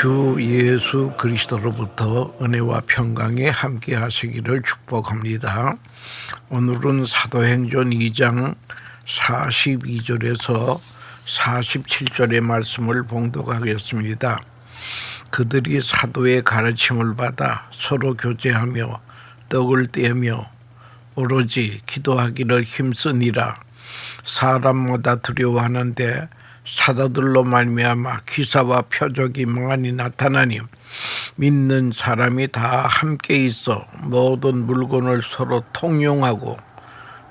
주 예수 그리스도로부터 은혜와 평강에 함께 하시기를 축복합니다. 오늘은 사도행전 2장 42절에서 47절의 말씀을 봉독하겠습니다. 그들이 사도의 가르침을 받아 서로 교제하며 떡을 떼며 오로지 기도하기를 힘쓰니라. 사람마다 두려워하는데 사도들로 말미암아 기사와 표적이 많이 나타나니 믿는 사람이 다 함께 있어 모든 물건을 서로 통용하고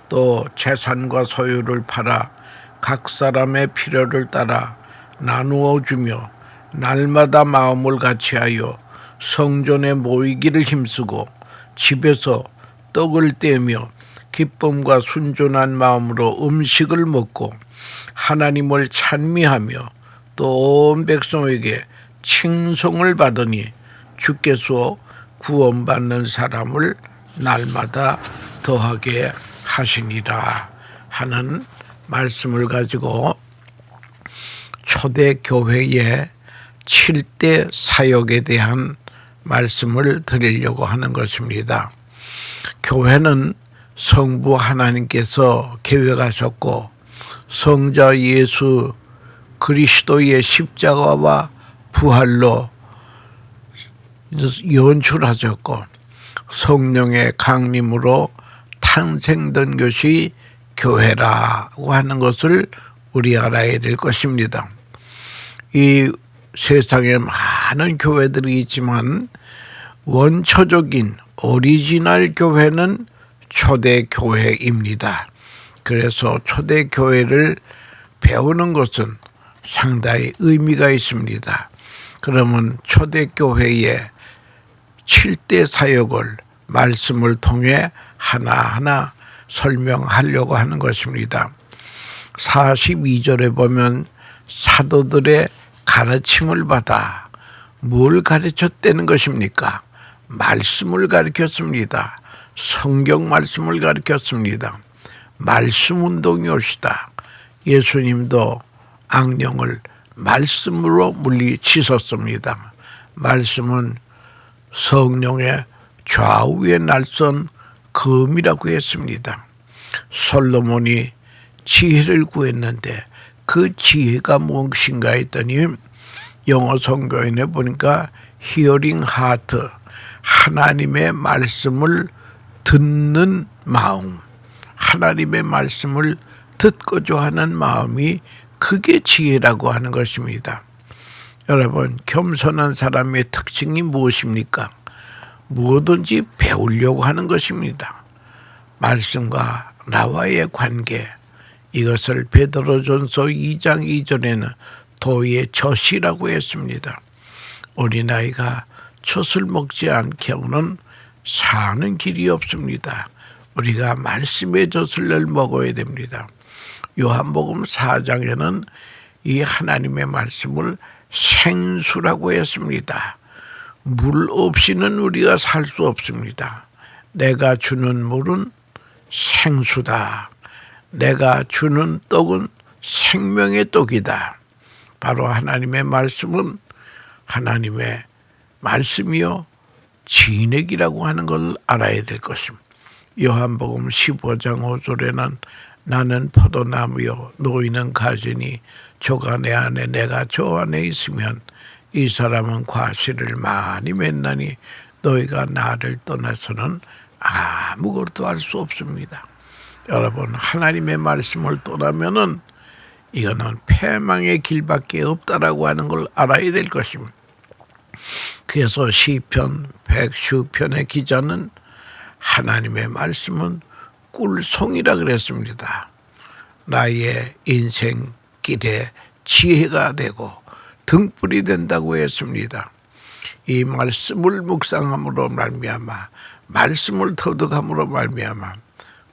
또 재산과 소유를 팔아 각 사람의 필요를 따라 나누어 주며 날마다 마음을 같이하여 성전에 모이기를 힘쓰고 집에서 떡을 떼며 기쁨과 순전한 마음으로 음식을 먹고 하나님을 찬미하며 또 온 백성에게 칭송을 받으니 주께서 구원받는 사람을 날마다 더하게 하시니라 하는 말씀을 가지고 초대교회의 7대 사역에 대한 말씀을 드리려고 하는 것입니다. 교회는 성부 하나님께서 계획하셨고 성자 예수 그리스도의 십자가와 부활로 연출하셨고 성령의 강림으로 탄생된 것이 교회라고 하는 것을 우리가 알아야 될 것입니다. 이 세상에 많은 교회들이 있지만 원초적인 오리지널 교회는 초대교회입니다. 그래서 초대교회를 배우는 것은 상당히 의미가 있습니다. 그러면 초대교회의 7대 사역을 말씀을 통해 하나하나 설명하려고 하는 것입니다. 42절에 보면 사도들의 가르침을 받아 뭘 가르쳤다는 것입니까? 말씀을 가르쳤습니다. 성경 말씀을 가르쳤습니다. 말씀 운동이 옳시다. 예수님도 악령을 말씀으로 물리치셨습니다. 말씀은 성령의 좌우에 날선 검이라고 했습니다. 솔로몬이 지혜를 구했는데 그 지혜가 무엇인가 했더니 영어 성경에 보니까 히어링 하트, 하나님의 말씀을 듣는 마음, 하나님의 말씀을 듣고자 하는 마음이 그게 지혜라고 하는 것입니다. 여러분, 겸손한 사람의 특징이 무엇입니까? 뭐든지 배우려고 하는 것입니다. 말씀과 나와의 관계, 이것을 베드로전서 2장 2절에는 도의 젖이라고 했습니다. 어린아이가 젖을 먹지 않고는 사는 길이 없습니다. 우리가 말씀의 젖을 늘 먹어야 됩니다. 요한복음 4장에는 이 하나님의 말씀을 생수라고 했습니다. 물 없이는 우리가 살 수 없습니다. 내가 주는 물은 생수다. 내가 주는 떡은 생명의 떡이다. 바로 하나님의 말씀은 하나님의 말씀이요 진액이라고 하는 걸 알아야 될 것입니다. 요한복음 15장 5절에는 나는 포도나무요 너희는 가지니 저가 내 안에 내가 저 안에 있으면 이 사람은 과실을 많이 맺나니 너희가 나를 떠나서는 아무것도 할 수 없습니다. 여러분, 하나님의 말씀을 떠나면은 이거는 패망의 길밖에 없다라고 하는 걸 알아야 될 것입니다. 그래서 시편 110편의 기자는 하나님의 말씀은 꿀송이라 그랬습니다. 나의 인생 길에 지혜가 되고 등불이 된다고 했습니다. 이 말씀을 묵상함으로 말미암아 말씀을 터득함으로 말미암아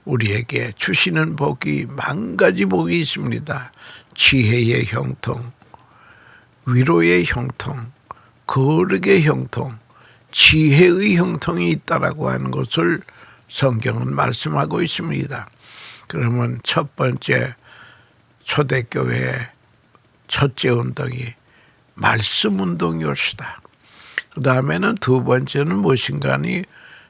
우리에게 주시는 복이 만 가지 복이 있습니다. 지혜의 형통, 위로의 형통, 거룩의 형통, 지혜의 형통이 있다라고 하는 것을 성경은 말씀하고 있습니다. 그러면 첫 번째 초대교회의 첫째 운동이 말씀 운동이 옳시다. 그 다음에는 두 번째는 무엇인가 하니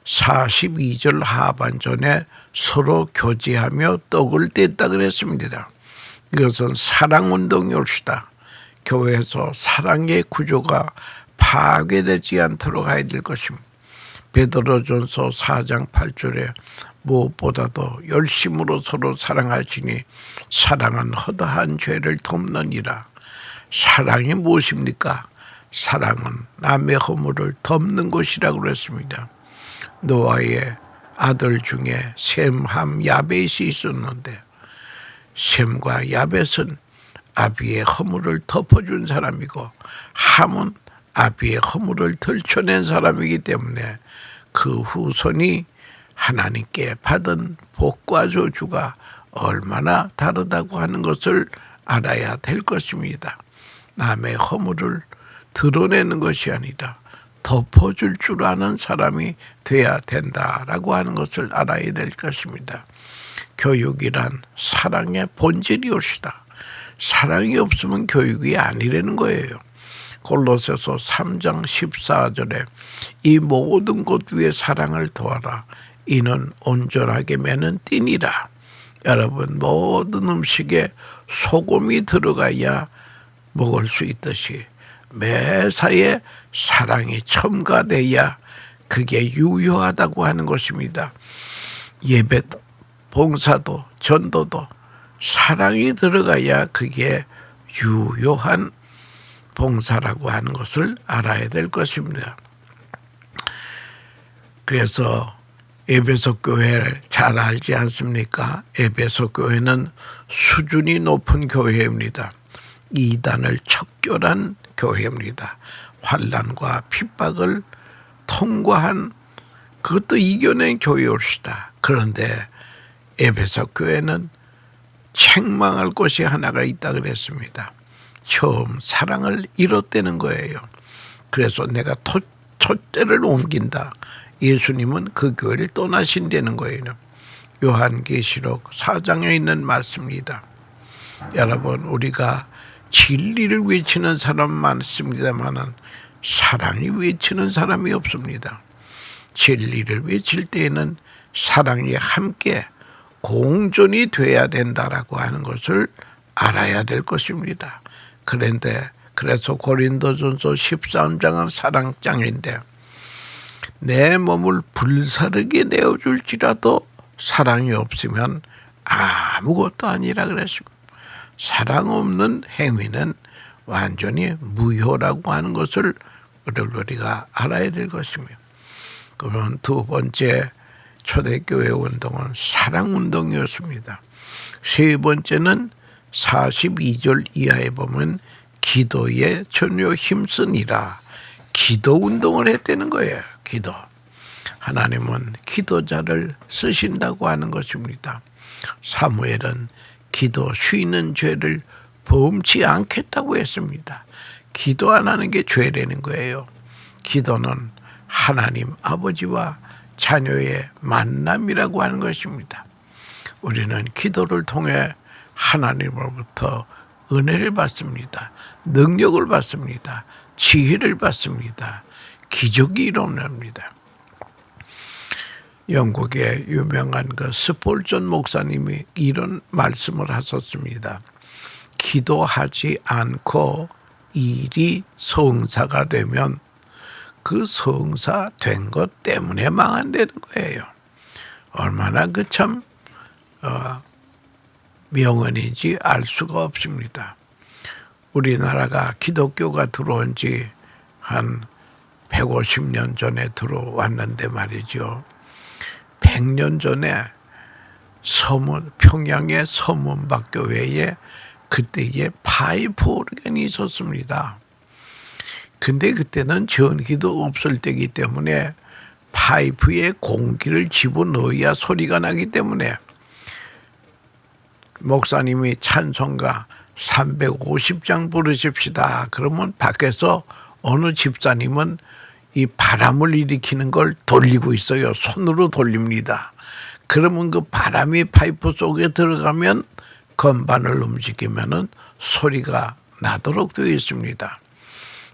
42절 하반전에 서로 교제하며 떡을 뗐다 그랬습니다. 이것은 사랑 운동이 옳시다. 교회에서 사랑의 구조가 파괴되지 않도록 해야 될 것입니다. 베드로전서 4장 8절에 무엇보다도 열심으로 서로 사랑하시니 사랑은 허다한 죄를 덮느니라. 사랑이 무엇입니까? 사랑은 남의 허물을 덮는 것이라고 그랬습니다. 노아의 아들 중에 셈, 함, 야벳이 있었는데 셈과 야벳은 아비의 허물을 덮어준 사람이고 함은 아비의 허물을 들춰낸 사람이기 때문에 그 후손이 하나님께 받은 복과 저주가 얼마나 다르다고 하는 것을 알아야 될 것입니다. 남의 허물을 드러내는 것이 아니라 덮어줄 줄 아는 사람이 돼야 된다라고 하는 것을 알아야 될 것입니다. 교육이란 사랑의 본질이옵시다. 사랑이 없으면 교육이 아니라는 거예요. 골로새서 3장 14절에 이 모든 것 위에 사랑을 더하라. 이는 온전하게 매는 띠니라. 여러분, 모든 음식에 소금이 들어가야 먹을 수 있듯이 매사에 사랑이 첨가돼야 그게 유효하다고 하는 것입니다. 예배, 봉사도, 전도도 사랑이 들어가야 그게 유효한 봉사라고 하는 것을 알아야 될 것입니다. 그래서 에베소 교회를 잘 알지 않습니까? 에베소 교회는 수준이 높은 교회입니다. 이단을 척결한 교회입니다. 환난과 핍박을 통과한 그것도 이겨낸 교회입시다. 그런데 에베소 교회는 책망할 것이 하나가 있다 그랬습니다. 처음 사랑을 잃었다는 거예요. 그래서 내가 돛대를 옮긴다. 예수님은 그 교회를 떠나신다는 거예요. 요한계시록 4장에 있는 말씀입니다. 여러분, 우리가 진리를 외치는 사람 많습니다만 사랑이 외치는 사람이 없습니다. 진리를 외칠 때에는 사랑이 함께 공존이 돼야 된다라고 하는 것을 알아야 될 것입니다. 그런데 그래서 고린도전서 13장은 사랑장인데 내 몸을 불사르게 내어줄지라도 사랑이 없으면 아무것도 아니라 그랬습니다. 사랑 없는 행위는 완전히 무효라고 하는 것을 우리가 알아야 될 것입니다. 그러면 두 번째 초대교회 운동은 사랑운동이었습니다. 세 번째는 42절 이하에 보면 기도에 전혀 힘쓰니라. 기도 운동을 했다는 거예요. 기도. 하나님은 기도자를 쓰신다고 하는 것입니다. 사무엘은 기도 쉬는 죄를 범치 않겠다고 했습니다. 기도 안 하는 게 죄라는 거예요. 기도는 하나님 아버지와 자녀의 만남이라고 하는 것입니다. 우리는 기도를 통해 하나님으로부터 은혜를 받습니다. 능력을 받습니다. 지혜를 받습니다. 기적이 일어납니다. 영국의 유명한 그 스폴전 목사님이 이런 말씀을 하셨습니다. 기도하지 않고 일이 성사가 되면 그 성사 된 것 때문에 망한다는 거예요. 얼마나 그 참 명언인지 알 수가 없습니다. 우리나라가 기독교가 들어온 지 한 150년 전에 들어왔는데 말이죠. 100년 전에 평양의 서문박교회에 그때에 파이프 오르간이 있었습니다. 근데 그때는 전기도 없을 때이기 때문에 파이프에 공기를 집어넣어야 소리가 나기 때문에 목사님이 찬송가 350장 부르십시다. 그러면 밖에서 어느 집사님은 이 바람을 일으키는 걸 돌리고 있어요. 손으로 돌립니다. 그러면 그 바람이 파이프 속에 들어가면 건반을 움직이면은 소리가 나도록 되어 있습니다.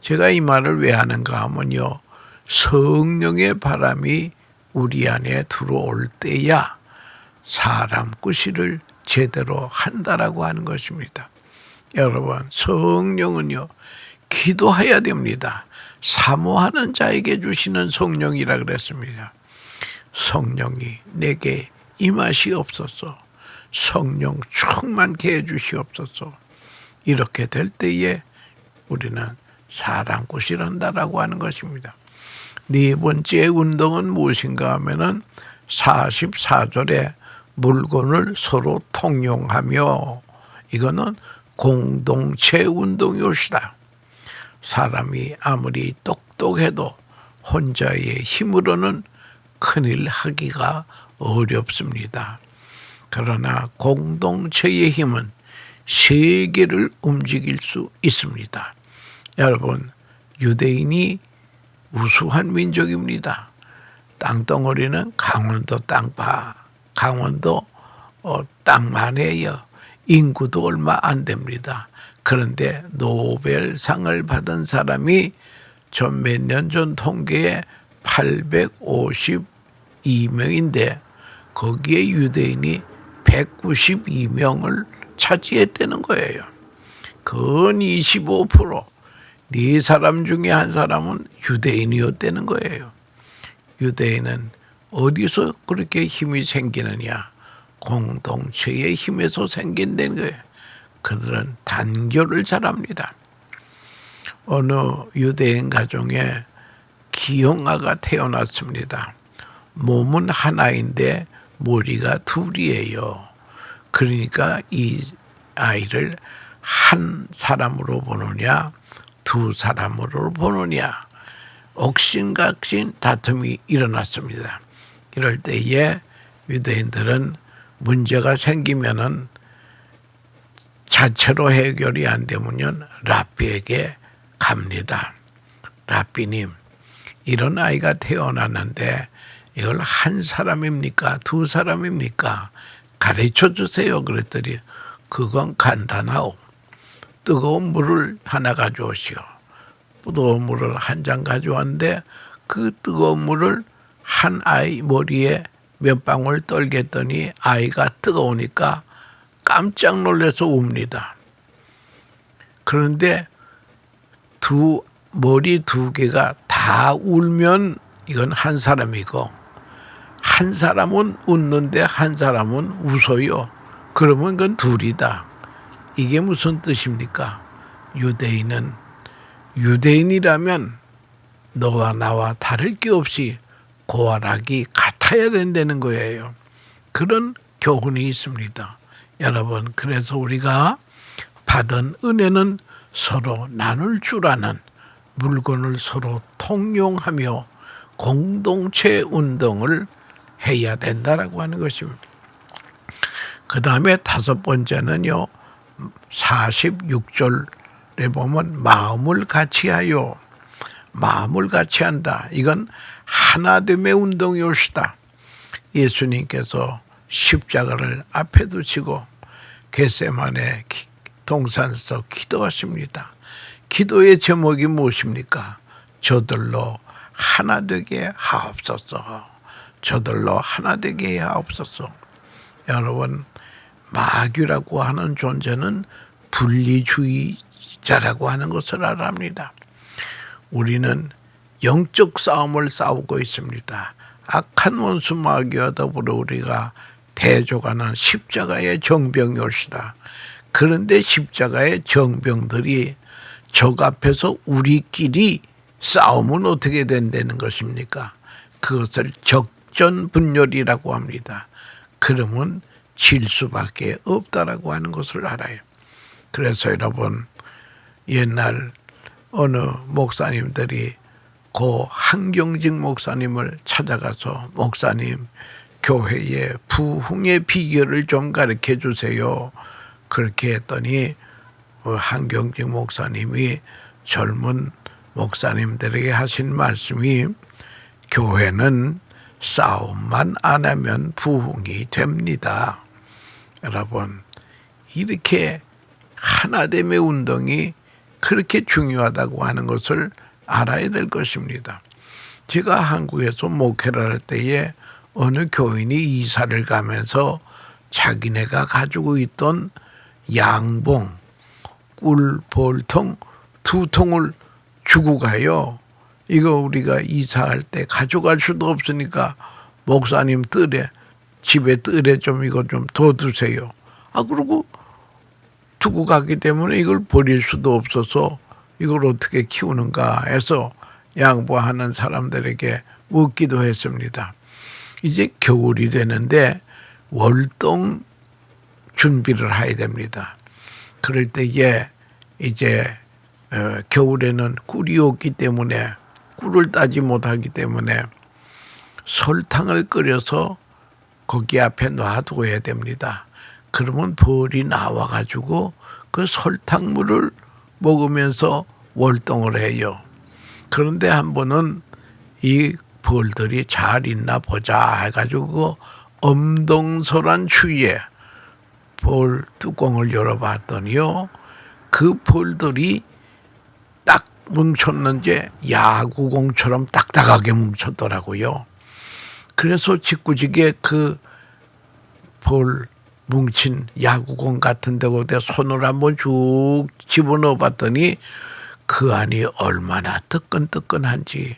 제가 이 말을 왜 하는가 하면요. 성령의 바람이 우리 안에 들어올 때야 사람 구실을 제대로 한다라고 하는 것입니다. 여러분, 성령은요, 기도해야 됩니다. 사모하는 자에게 주시는 성령이라 그랬습니다. 성령이 내게 임하시옵소서. 성령 충만케 해 주시옵소서. 이렇게 될 때에 우리는 사람 구실한다라고 하는 것입니다. 네 번째 운동은 무엇인가 하면은 44절에 물건을 서로 통용하며, 이거는 공동체 운동이옵시다. 사람이 아무리 똑똑해도 혼자의 힘으로는 큰일 하기가 어렵습니다. 그러나 공동체의 힘은 세계를 움직일 수 있습니다. 여러분, 유대인이 우수한 민족입니다. 땅덩어리는 강원도 땅파, 강원도 땅만 해요. 인구도 얼마 안 됩니다. 그런데 노벨상을 받은 사람이 전 몇 년 전 통계에 852명인데 거기에 유대인이 192명을 차지했다는 거예요. 건 25%, 네 사람 중에 한 사람은 유대인이었다는 거예요. 유대인은 어디서 그렇게 힘이 생기느냐? 공동체의 힘에서 생긴다는 거예요. 그들은 단결을 잘합니다. 어느 유대인 가정에 기형아가 태어났습니다. 몸은 하나인데 머리가 둘이에요. 그러니까 이 아이를 한 사람으로 보느냐, 두 사람으로 보느냐, 옥신각신 다툼이 일어났습니다. 이럴 때에 유대인들은 문제가 생기면은 자체로 해결이 안 되면 랍비에게 갑니다. 랍비님, 이런 아이가 태어났는데 이걸 한 사람입니까? 두 사람입니까? 가르쳐 주세요. 그랬더니 그건 간단하오. 뜨거운 물을 하나 가져오시오. 뜨거운 물을 한 잔 가져왔는데 그 뜨거운 물을 한 아이 머리에 몇 방울 떨겠더니 아이가 뜨거우니까 깜짝 놀라서 웁니다. 그런데 머리 두 개가 다 울면 이건 한 사람이고, 한 사람은 웃는데 한 사람은 웃어요. 그러면 그건 둘이다. 이게 무슨 뜻입니까? 유대인은 유대인이라면 너와 나와 다를 게 없이 고아락이 같아야 된다는 거예요. 그런 교훈이 있습니다. 여러분, 그래서 우리가 받은 은혜는 서로 나눌 줄 아는, 물건을 서로 통용하며 공동체 운동을 해야 된다라고 하는 것입니다. 그 다음에 다섯 번째는요, 46절에 보면 마음을 같이 하여, 마음을 같이 한다. 이건 하나됨의 운동이옵시다. 예수님께서 십자가를 앞에 두시고 겟세마네 동산에서 기도하십니다. 기도의 제목이 무엇입니까? 저들로 하나 되게 하옵소서. 저들로 하나 되게 하옵소서. 여러분, 마귀라고 하는 존재는 분리주의자라고 하는 것을 알아야 합니다. 우리는 영적 싸움을 싸우고 있습니다. 악한 원수 마귀와 더불어 우리가 대적하는 십자가의 정병이옵시다. 그런데 십자가의 정병들이 적 앞에서 우리끼리 싸우면 어떻게 된다는 것입니까? 그것을 적전분열이라고 합니다. 그러면 질 수밖에 없다라고 하는 것을 알아요. 그래서 여러분, 옛날 어느 목사님들이 고 한경직 목사님을 찾아가서 목사님, 교회의 부흥의 비결을 좀 가르쳐 주세요. 그렇게 했더니 한경직 목사님이 젊은 목사님들에게 하신 말씀이, 교회는 싸움만 안 하면 부흥이 됩니다. 여러분, 이렇게 하나됨의 운동이 그렇게 중요하다고 하는 것을 알아야 될 것입니다. 제가 한국에서 목회를 할 때에 어느 교인이 이사를 가면서 자기네가 가지고 있던 양봉, 꿀, 볼통 2통을 주고 가요. 이거 우리가 이사할 때 가져갈 수도 없으니까 목사님 뜰에, 집에 뜰에 좀 이거 좀 더 두세요. 그러고 두고 가기 때문에 이걸 버릴 수도 없어서 이걸 어떻게 키우는가 해서 양보하는 사람들에게 묻기도 했습니다. 이제 겨울이 되는데 월동 준비를 해야 됩니다. 그럴 때에 이제 겨울에는 꿀이 없기 때문에 꿀을 따지 못하기 때문에 설탕을 끓여서 거기 앞에 놔둬야 됩니다. 그러면 벌이 나와가지고 그 설탕물을 먹으면서 월동을 해요. 그런데 한 번은 이 벌들이 잘 있나 보자 해가지고 엄동설한 추위에 벌 뚜껑을 열어봤더니요, 그 벌들이 딱 뭉쳤는지 야구공처럼 딱딱하게 뭉쳤더라고요. 그래서 짓궂게 그 벌 뭉친 야구공 같은 데 거기다 손을 한번 쭉 집어넣어 봤더니 그 안이 얼마나 뜨끈뜨끈한지.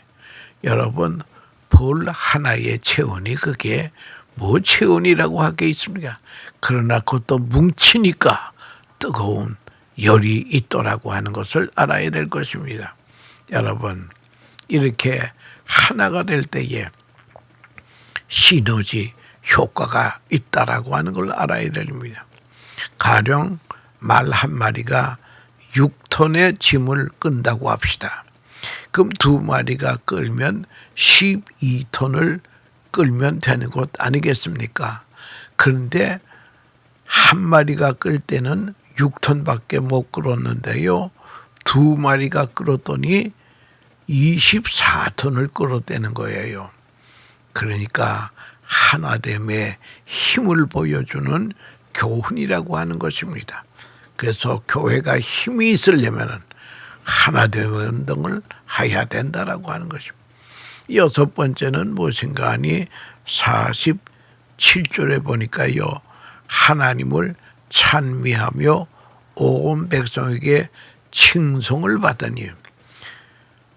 여러분, 벌 하나의 체온이 그게 뭐 체온이라고 할 게 있습니까? 그러나 그것도 뭉치니까 뜨거운 열이 있더라고 하는 것을 알아야 될 것입니다. 여러분, 이렇게 하나가 될 때에 시너지 효과가 있다라고 하는 걸 알아야 됩니다. 가령 말 한 마리가 6톤의 짐을 끈다고 합시다. 그럼 2마리가 끌면 12톤을 끌면 되는 것 아니겠습니까? 그런데 한 마리가 끌 때는 6톤밖에 못 끌었는데요, 2마리가 끌었더니 24톤을 끌어대는 거예요. 그러니까 하나됨의 힘을 보여주는 교훈이라고 하는 것입니다. 그래서 교회가 힘이 있으려면 하나됨의 운동을 해야 된다라고 하는 것입니다. 6번째는 무엇인가 하니 47절에 보니까요, 하나님을 찬미하며 온 백성에게 칭송을 받으니,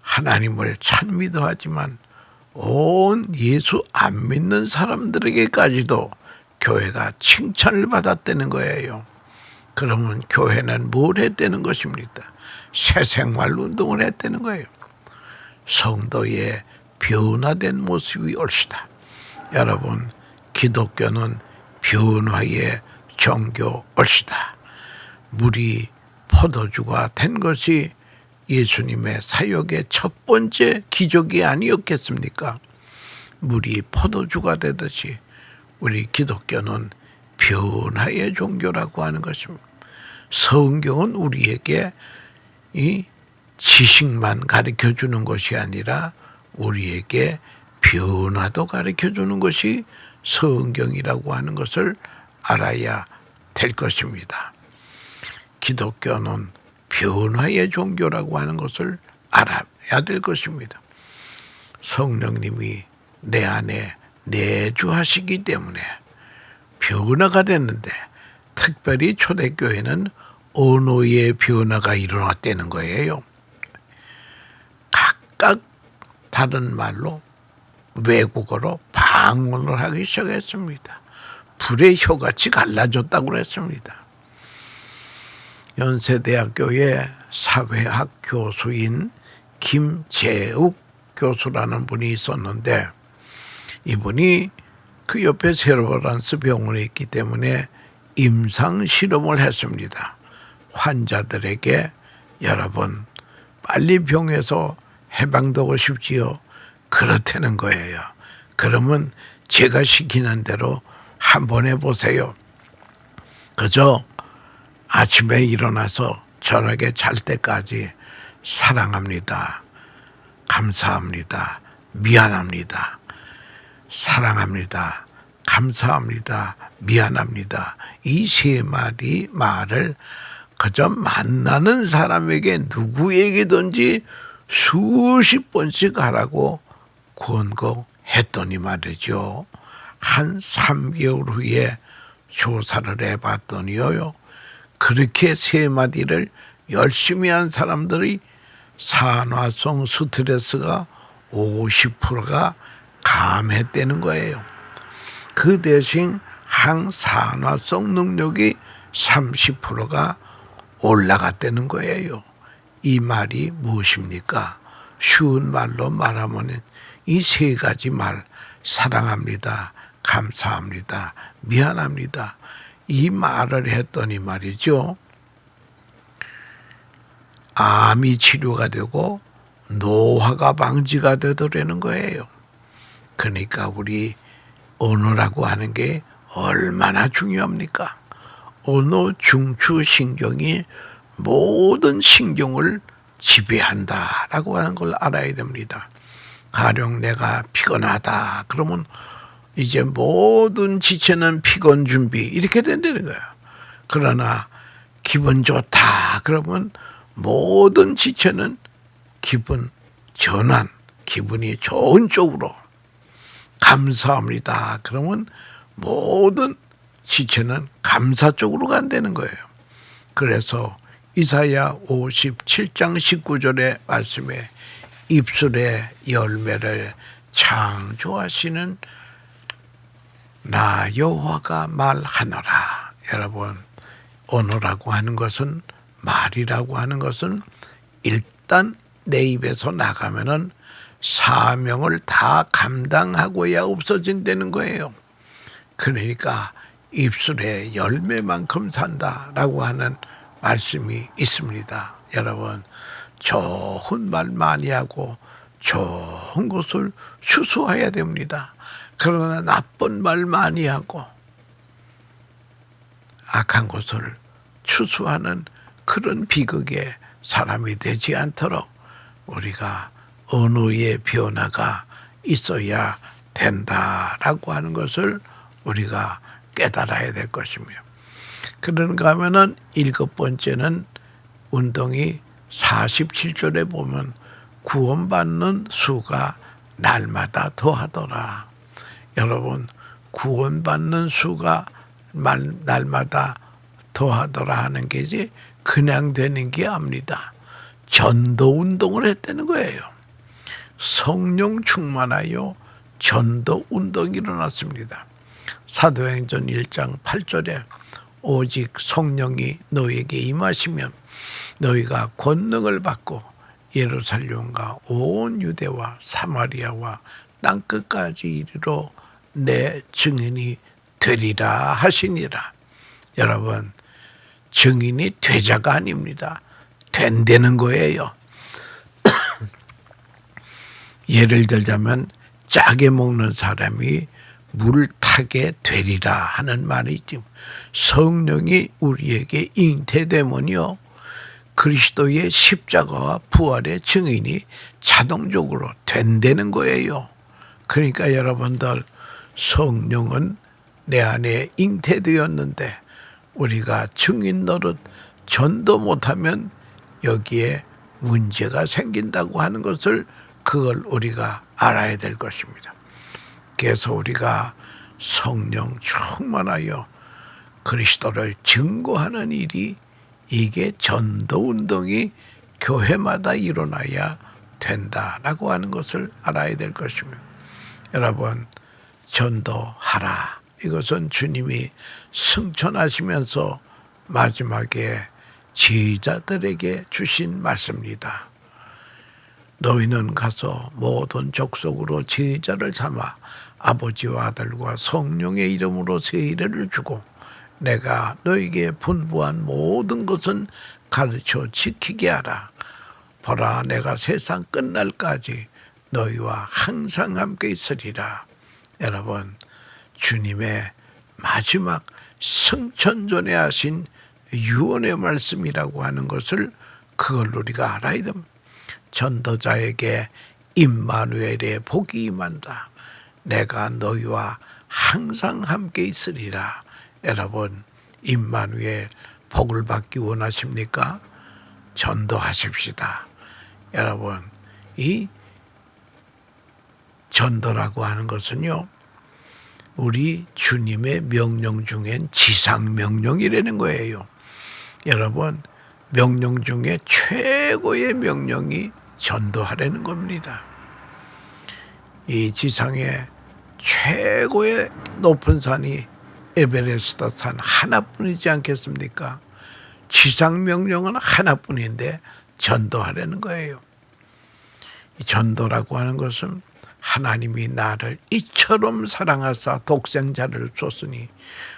하나님을 찬미도 하지만 온 예수 안 믿는 사람들에게까지도 교회가 칭찬을 받았다는 거예요. 그러면 교회는 뭘 했다는 것입니까? 새 생활 운동을 했다는 거예요. 성도의 변화된 모습이 옳시다. 여러분, 기독교는 변화의 종교 옳시다. 물이 포도주가 된 것이 예수님의 사역의 첫 번째 기적이 아니었겠습니까? 물이 포도주가 되듯이 우리 기독교는 변화의 종교라고 하는 것입니다. 성경은 우리에게 이 지식만 가르쳐 주는 것이 아니라 우리에게 변화도 가르쳐 주는 것이 성경이라고 하는 것을 알아야 될 것입니다. 기독교는 변화의 종교라고 하는 것을 알아야 될 것입니다. 성령님이 내 안에 내주하시기 때문에 변화가 됐는데, 특별히 초대교회는 언어의 변화가 일어났다는 거예요. 각각 다른 말로, 외국어로 방언을 하기 시작했습니다. 불의 혀같이 갈라졌다고 그랬습니다. 연세대학교의 사회학 교수인 김재욱 교수라는 분이 있었는데, 이분이 그 옆에 세로브란스 병원에 있기 때문에 임상 실험을 했습니다. 환자들에게 여러분 빨리 병에서 해방되고 싶지요? 그렇다는 거예요. 그러면 제가 시키는 대로 한번 해보세요. 그저 아침에 일어나서 저녁에 잘 때까지 사랑합니다, 감사합니다, 미안합니다, 사랑합니다, 감사합니다, 미안합니다, 이 3마디 말을 그저 만나는 사람에게 누구에게든지 수십 번씩 하라고 권고했더니 말이죠. 한 3개월 후에 조사를 해봤더니요. 그렇게 3마디를 열심히 한 사람들이 산화성 스트레스가 50%가 감했다는 거예요. 그 대신 항산화성 능력이 30%가 올라갔다는 거예요. 이 말이 무엇입니까? 쉬운 말로 말하면 이 3가지 말, 사랑합니다, 감사합니다, 미안합니다. 이 말을 했더니 말이죠. 암이 치료가 되고 노화가 방지가 되더라는 거예요. 그러니까 우리 언어라고 하는 게 얼마나 중요합니까? 언어 중추신경이 모든 신경을 지배한다라고 하는 걸 알아야 됩니다. 가령 내가 피곤하다 그러면 이제 모든 지체는 피곤 준비 이렇게 된다는 거예요. 그러나 기분 좋다 그러면 모든 지체는 기분 전환, 기분이 좋은 쪽으로. 감사합니다 그러면 모든 지체는 감사 쪽으로 간다는 거예요. 그래서 이사야 57장 19절의 말씀에 입술의 열매를 창조하시는 나 여호와가 말하노라. 여러분, 언어라고 하는 것은, 말이라고 하는 것은 일단 내 입에서 나가면은 사명을 다 감당하고야 없어진다는 거예요. 그러니까 입술의 열매만큼 산다라고 하는 말씀이 있습니다. 여러분, 좋은 말 많이 하고 좋은 것을 추수해야 됩니다. 그러나 나쁜 말 많이 하고 악한 것을 추수하는 그런 비극의 사람이 되지 않도록 우리가 언어의 변화가 있어야 된다라고 하는 것을 우리가 깨달아야 될 것입니다. 그런가 하면은 7번째는 운동이 47절에 보면 구원받는 수가 날마다 더하더라. 여러분, 구원받는 수가 날마다 더하더라 하는 게 이제 그냥 되는 게 아닙니다. 전도 운동을 했다는 거예요. 성령 충만하여 전도 운동이 일어났습니다. 사도행전 1장 8절에 오직 성령이 너에게 임하시면 너희가 권능을 받고 예루살렘과 온 유대와 사마리아와 땅끝까지 이르러 내 증인이 되리라 하시니라. 여러분, 증인이 되자가 아닙니다. 된다는 거예요. 예를 들자면 짜게 먹는 사람이 물 타게 되리라 하는 말이 있지. 성령이 우리에게 잉태되면요, 그리스도의 십자가와 부활의 증인이 자동적으로 된다는 거예요. 그러니까 여러분들, 성령은 내 안에 잉태되었는데 우리가 증인 노릇 전도 못하면 여기에 문제가 생긴다고 하는 것을, 그걸 우리가 알아야 될 것입니다. 그래서 우리가 성령 충만하여 그리스도를 증거하는 일이, 이게 전도운동이 교회마다 일어나야 된다라고 하는 것을 알아야 될 것입니다. 여러분, 전도하라. 이것은 주님이 승천하시면서 마지막에 제자들에게 주신 말씀입니다. 너희는 가서 모든 족속으로 제자를 삼아 아버지와 아들과 성령의 이름으로 세례를 주고 내가 너희에게 분부한 모든 것은 가르쳐 지키게 하라. 보라, 내가 세상 끝날까지 너희와 항상 함께 있으리라. 여러분, 주님의 마지막 승천 전에 하신 유언의 말씀이라고 하는 것을, 그걸 우리가 알아야 됩니다. 전도자에게 임마누엘의 복이 임한다. 내가 너희와 항상 함께 있으리라. 여러분, 임마누엘 복을 받기 원하십니까? 전도하십시다. 여러분, 이 전도라고 하는 것은요, 우리 주님의 명령 중엔 지상명령이라는 거예요. 여러분, 명령 중에 최고의 명령이 전도하라는 겁니다. 이 지상에 최고의 높은 산이 에베레스트 산 하나뿐이지 않겠습니까? 지상명령은 하나뿐인데 전도하라는 거예요. 이 전도라고 하는 것은 하나님이 나를 이처럼 사랑하사 독생자를 줬으니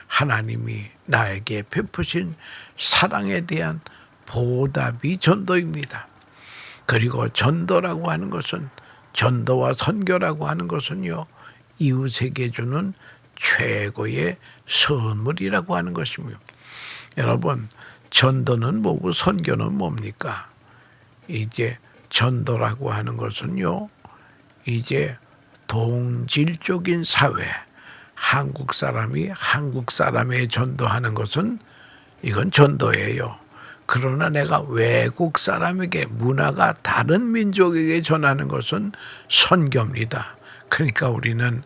하나님이 나에게 베푸신 사랑에 대한 보답이 전도입니다. 그리고 전도라고 하는 것은, 전도와 선교라고 하는 것은요, 이웃에게 주는 최고의 선물이라고 하는 것이며, 여러분, 전도는 뭐고 선교는 뭡니까? 이제 전도라고 하는 것은요, 이제 동질적인 사회, 한국 사람이 한국 사람에 전도하는 것은 이건 전도예요. 그러나 내가 외국 사람에게, 문화가 다른 민족에게 전하는 것은 선교입니다. 그러니까 우리는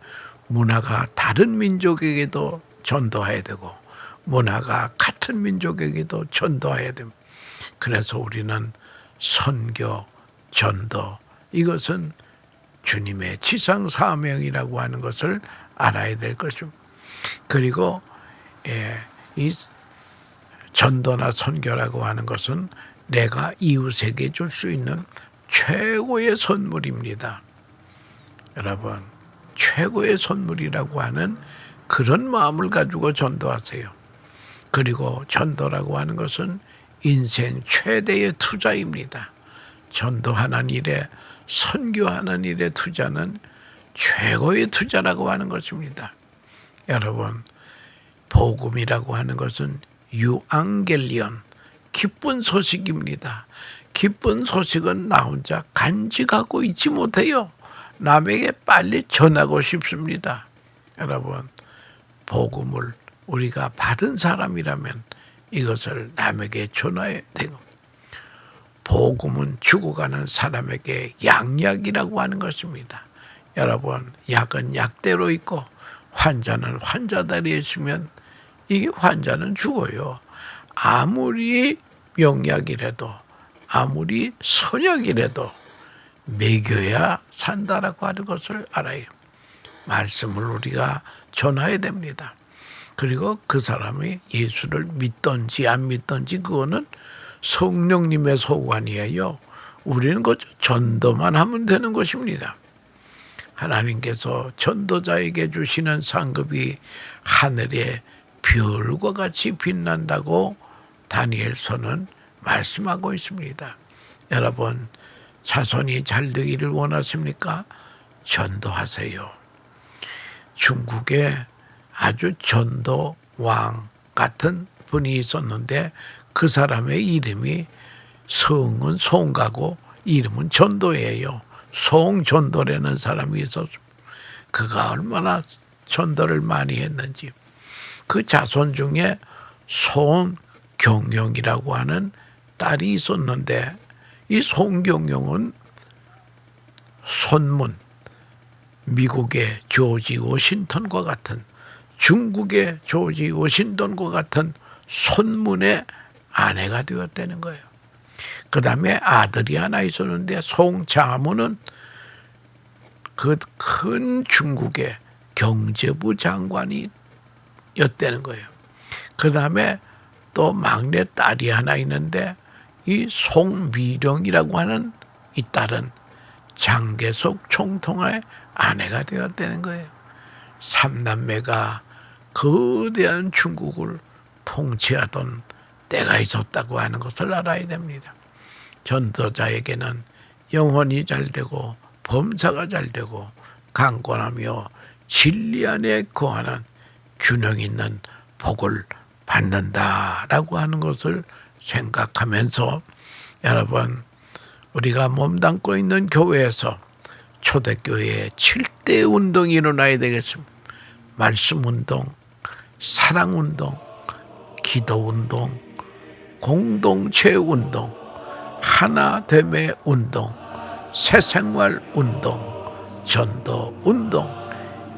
문화가 다른 민족에게도 전도해야 되고 문화가 같은 민족에게도 전도해야 됩니다. 그래서 우리는 선교, 전도, 이것은 주님의 지상 사명이라고 하는 것을 알아야 될 것입니다. 그리고 이 전도나 선교라고 하는 것은 내가 이웃에게 줄 수 있는 최고의 선물입니다. 여러분, 최고의 선물이라고 하는 그런 마음을 가지고 전도하세요. 그리고 전도라고 하는 것은 인생 최대의 투자입니다. 전도하는 일에, 선교하는 일에 투자는 최고의 투자라고 하는 것입니다. 여러분, 복음이라고 하는 것은 유앙겔리온, 기쁜 소식입니다. 기쁜 소식은 나 혼자 간직하고 있지 못해요. 남에게 빨리 전하고 싶습니다. 여러분, 복음을 우리가 받은 사람이라면 이것을 남에게 전해야 되고, 복음은 죽어가는 사람에게 양약이라고 하는 것입니다. 여러분, 약은 약대로 있고 환자는 환자대로 있으면 이 환자는 죽어요. 아무리 명약이라도, 아무리 선약이라도 먹여야 산다라고 하는 것을 알아요. 말씀을 우리가 전해야 됩니다. 그리고 그 사람이 예수를 믿든지 안 믿든지 그거는 성령님의 소관이에요. 우리는 그 전도만 하면 되는 것입니다. 하나님께서 전도자에게 주시는 상급이 하늘의 별과 같이 빛난다고 다니엘서는 말씀하고 있습니다. 여러분, 자손이 잘 되기를 원하십니까? 전도하세요. 중국에 아주 전도왕 같은 분이 있었는데 그 사람의 이름이, 성은 송가고 이름은 전도예요. 송전도라는 사람이 있었습니다. 그가 얼마나 전도를 많이 했는지. 그 자손 중에 송경영이라고 하는 딸이 있었는데 이 송경영은 손문, 미국의 조지 워싱턴과 같은, 중국의 조지 워싱턴과 같은 손문의 아내가 되었다는 거예요. 그 다음에 아들이 하나 있었는데 송자문은 그 큰 중국의 경제부 장관이 였다는 거예요. 그 다음에 또 막내 딸이 하나 있는데 이 송미령이라고 하는 이 딸은 장개석 총통의 아내가 되었다는 거예요. 삼남매가 거대한 중국을 통치하던 때가 있었다고 하는 것을 알아야 됩니다. 전도자에게는 영혼이 잘 되고 범사가 잘 되고 강권하며 진리 안에 거하는 균형 있는 복을 받는다라고 하는 것을 생각하면서, 여러분, 우리가 몸담고 있는 교회에서 초대교회에 7대 운동이 일어나야 되겠습니다. 말씀운동, 사랑운동, 기도운동, 공동체 운동, 하나됨의 운동, 새생활 운동, 전도 운동,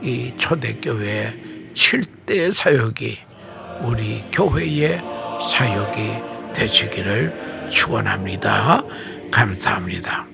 이 초대교회 7대 사역이 우리 교회의 사역이 되시기를 축원합니다. 감사합니다.